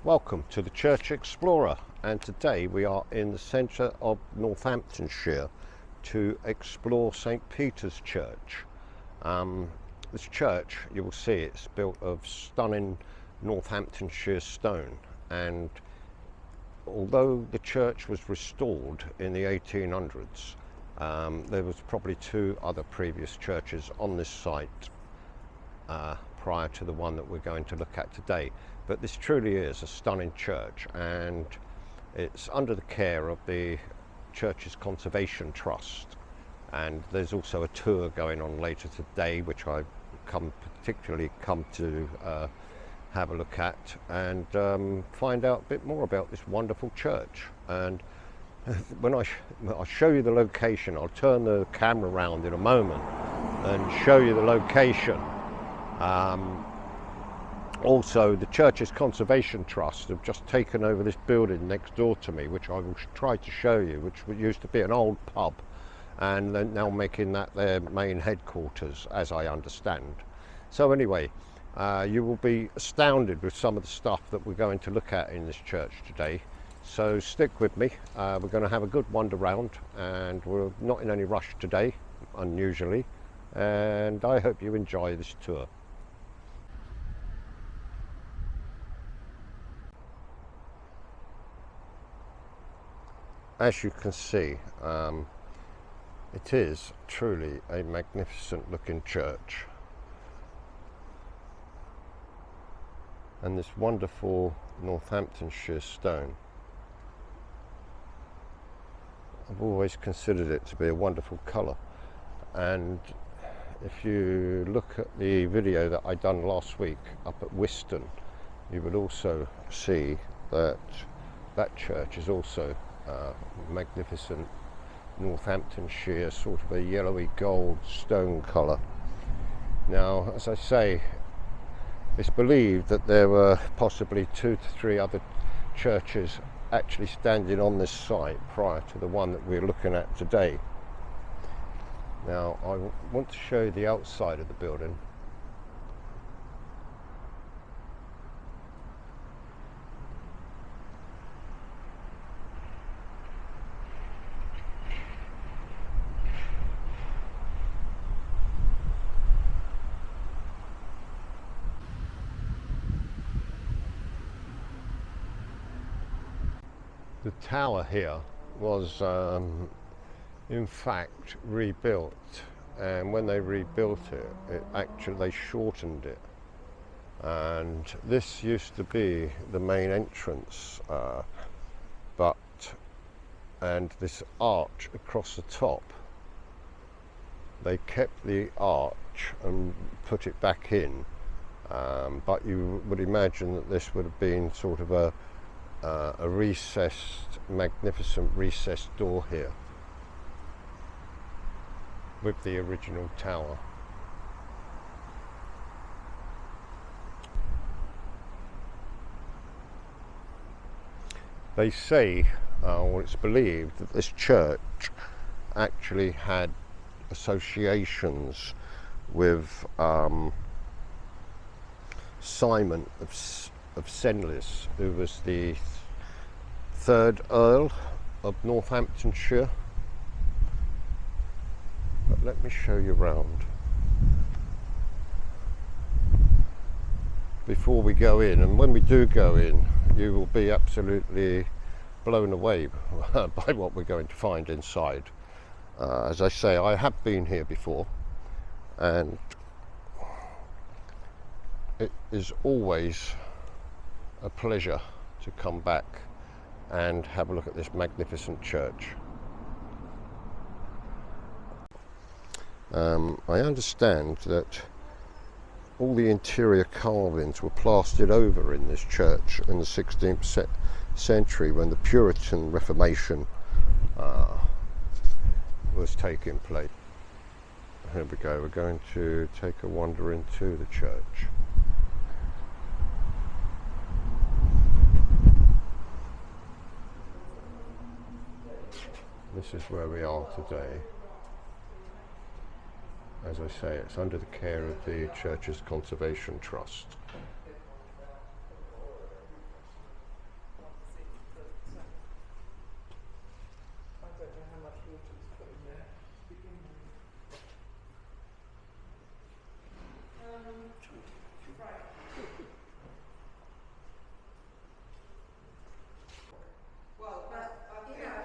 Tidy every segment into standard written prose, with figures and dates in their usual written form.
Welcome to the Church Explorer, and today we are in the centre of Northamptonshire to explore St Peter's Church. This church, you will see, it's built of stunning Northamptonshire stone, and although the church was restored in the 1800s, there was probably two other previous churches on this site prior to the one that we're going to look at today. But this truly is a stunning church, and it's under the care of the church's Conservation Trust. And there's also a tour going on later today, which I've particularly come to have a look at and find out a bit more about this wonderful church. And when I'll show you the location, I'll turn the camera around in a moment and show you the location. Also, the church's Conservation Trust have just taken over this building next door to me, which I will try to show you, which used to be an old pub, and they're now making that their main headquarters, as I understand. So anyway, you will be astounded with some of the stuff that we're going to look at in this church today. So stick with me. We're going to have a good wander round, and we're not in any rush today, unusually, and I hope you enjoy this tour. As you can see, it is truly a magnificent looking church, and this wonderful Northamptonshire stone, I've always considered it to be a wonderful colour. And if you look at the video that I done last week up at Wiston, you would also see that that church is also magnificent Northamptonshire, sort of a yellowy gold stone colour. Now, as I say, it's believed that there were possibly 2 to 3 other churches actually standing on this site prior to the one that we're looking at today. Now, I want to show you the outside of the building. The tower here was in fact rebuilt, and when they rebuilt it, they shortened it, and this used to be the main entrance, and this arch across the top, they kept the arch and put it back in, but you would imagine that this would have been sort of a magnificent recessed door here with the original tower. They say, or it's believed, that this church actually had associations with Simon of Senlis, who was the 3rd Earl of Northamptonshire. But let me show you round before we go in, and when we do go in, you will be absolutely blown away by what we're going to find inside. As I say, I have been here before, and it is always a pleasure to come back and have a look at this magnificent church. I understand that all the interior carvings were plastered over in this church in the 16th century when the Puritan Reformation was taking place. Here we go, we're going to take a wander into the church. This is where we are today. As I say, it's under the care of the church's Conservation Trust.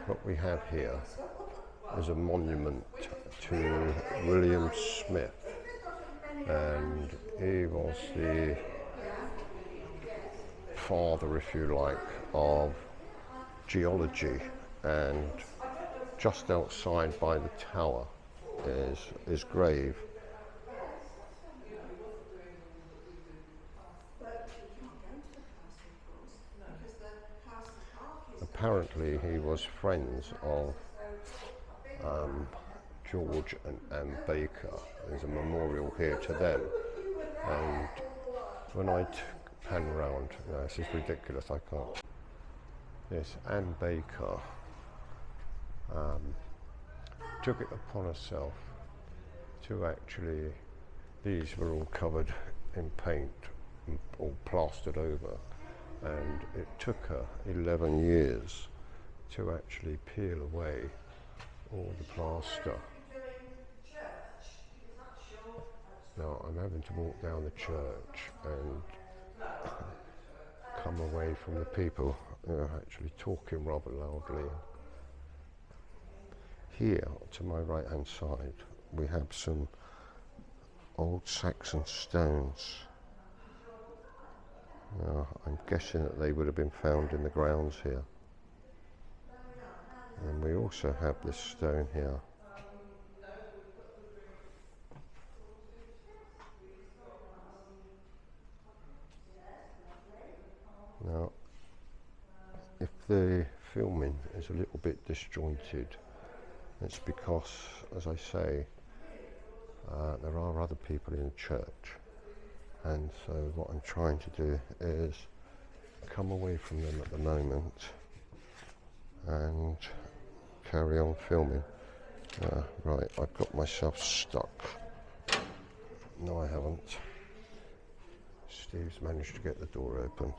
what we have here is a monument to William Smith, and he was the father, if you like, of geology, and just outside by the tower is his grave. Apparently he was friends of George and Anne Baker. There's a memorial here to them, and when I pan around, this is ridiculous, I can't. Yes, Anne Baker took it upon herself to actually, these were all covered in paint, all plastered over, and it took her 11 years to actually peel away all the plaster. Now I'm having to walk down the church and come away from the people who are actually talking rather loudly. Here to my right hand side we have some old Saxon stones. Now I'm guessing that they would have been found in the grounds here. And we also have this stone here. Now, if the filming is a little bit disjointed, it's because, as I say, there are other people in the church, and so what I'm trying to do is come away from them at the moment and carry on filming. Right, I've got myself stuck. No, I haven't. Steve's managed to get the door open.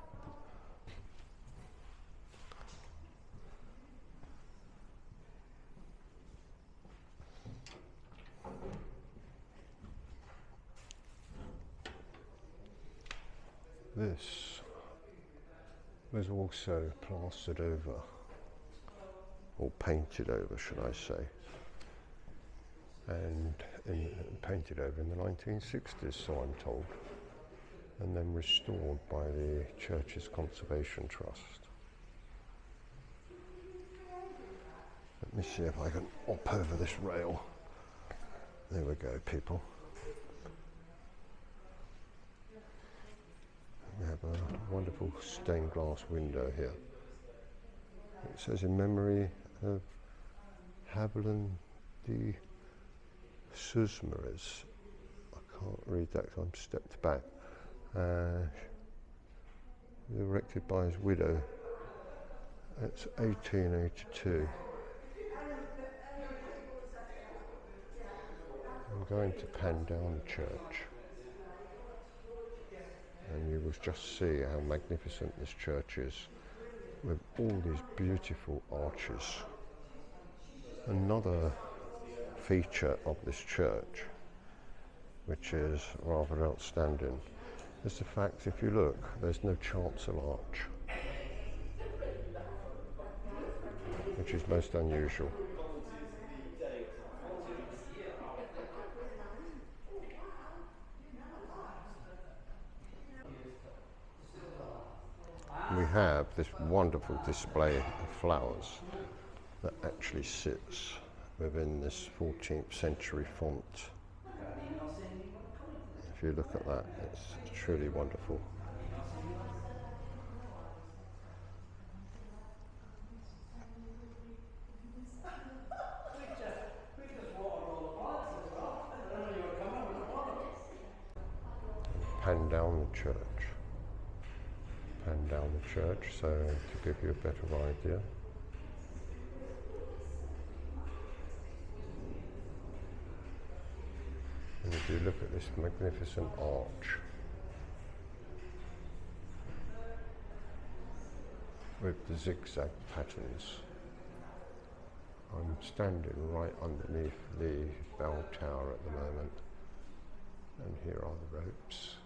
This was also plastered over, or painted over should I say, and painted over in the 1960s, so I'm told, and then restored by the church's conservation trust. Let me see if I can hop over this rail. There we go, people. We have a wonderful stained glass window here. It says in memory of Haviland de Susmares. I can't read that because I'm stepped back. Erected by his widow. It's 1882. I'm going to pan down the church, and you will just see how magnificent this church is, with all these beautiful arches. Another feature of this church, which is rather outstanding, is the fact, if you look, there's no chancel arch, which is most unusual. We have this wonderful display of flowers that actually sits within this 14th century font. If you look at that, it's truly wonderful. Pan down the church. Pan down the church, so to give you a better idea. And if you look at this magnificent arch with the zigzag patterns, I'm standing right underneath the bell tower at the moment, and here are the ropes.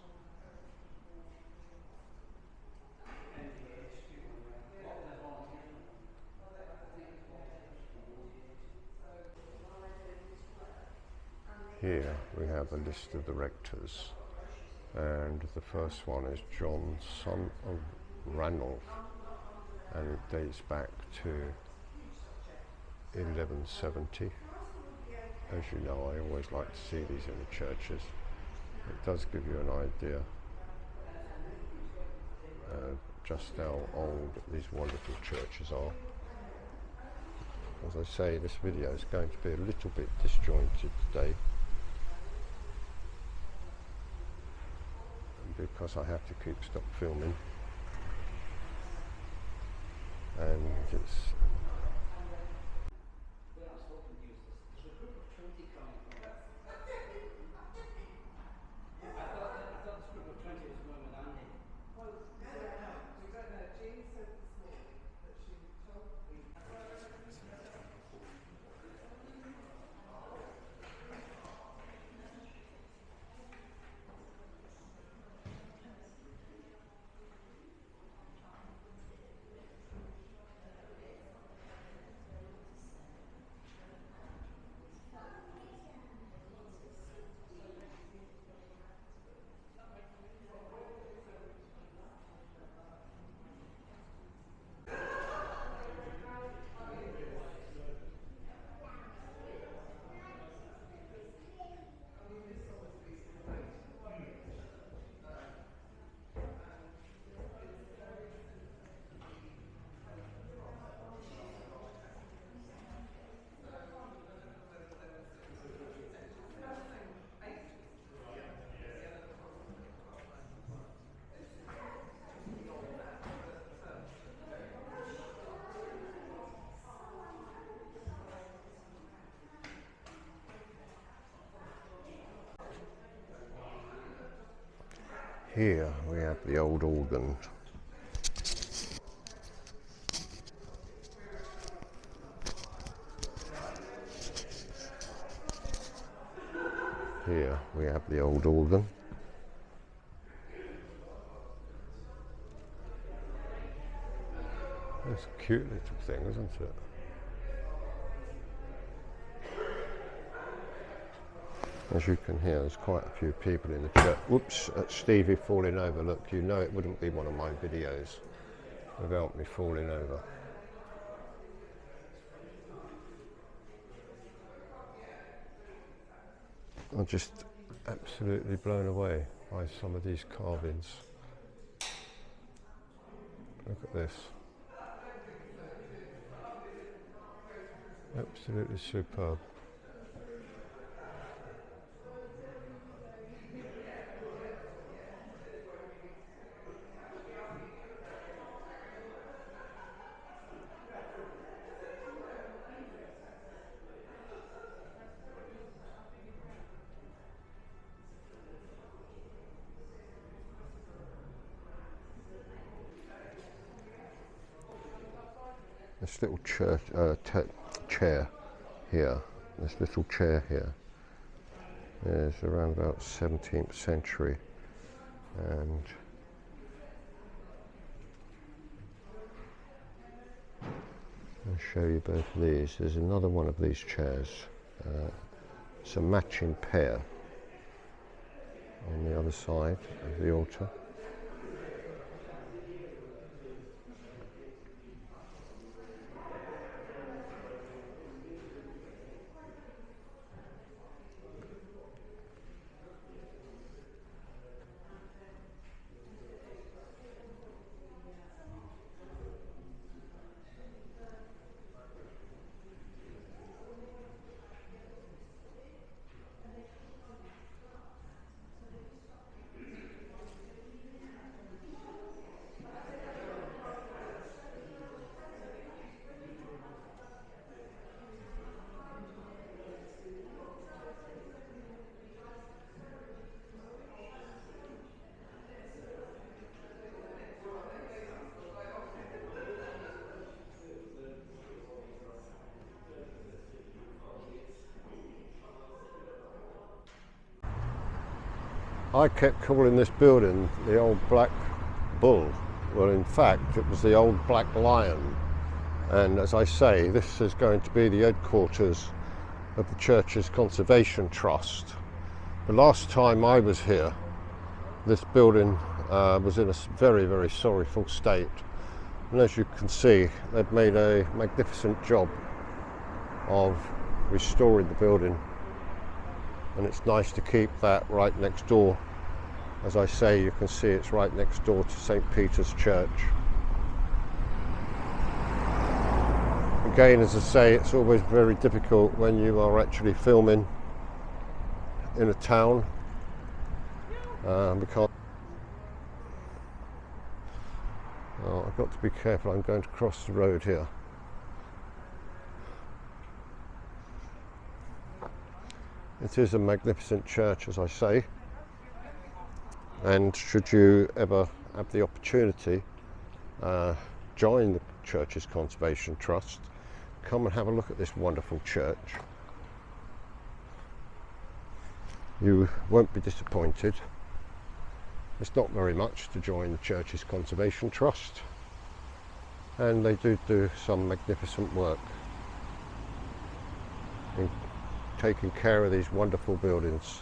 Here we have a list of the rectors, and the first one is John, son of Ranulph, and it dates back to 1170. As you know, I always like to see these in the churches. It does give you an idea just how old these wonderful churches are. As I say, this video is going to be a little bit disjointed today, because I have to stop filming, and it's here we have the old organ. Here we have the old organ. It's a cute little thing, isn't it? As you can hear, there's quite a few people in the church. Whoops, that's Stevie falling over. Look, you know it wouldn't be one of my videos without me falling over. I'm just absolutely blown away by some of these carvings. Look at this. Absolutely superb. This little chair here, this little chair here is around about 17th century, and I'll show you both of these. There's another one of these chairs. It's a matching pair on the other side of the altar. I kept calling this building the Old Black Bull. Well, in fact, it was the Old Black Lion. And as I say, this is going to be the headquarters of the Church's Conservation Trust. The last time I was here, this building was in a very, very sorrowful state, and as you can see, they've made a magnificent job of restoring the building, and it's nice to keep that right next door. As I say, you can see it's right next door to St. Peter's Church. Again, as I say, it's always very difficult when you are actually filming in a town because I've got to be careful. I'm going to cross the road here. It is a magnificent church, as I say, and should you ever have the opportunity, join the Church's Conservation Trust, come and have a look at this wonderful church. You won't be disappointed. It's not very much to join the Church's Conservation Trust, and they do some magnificent work in taking care of these wonderful buildings.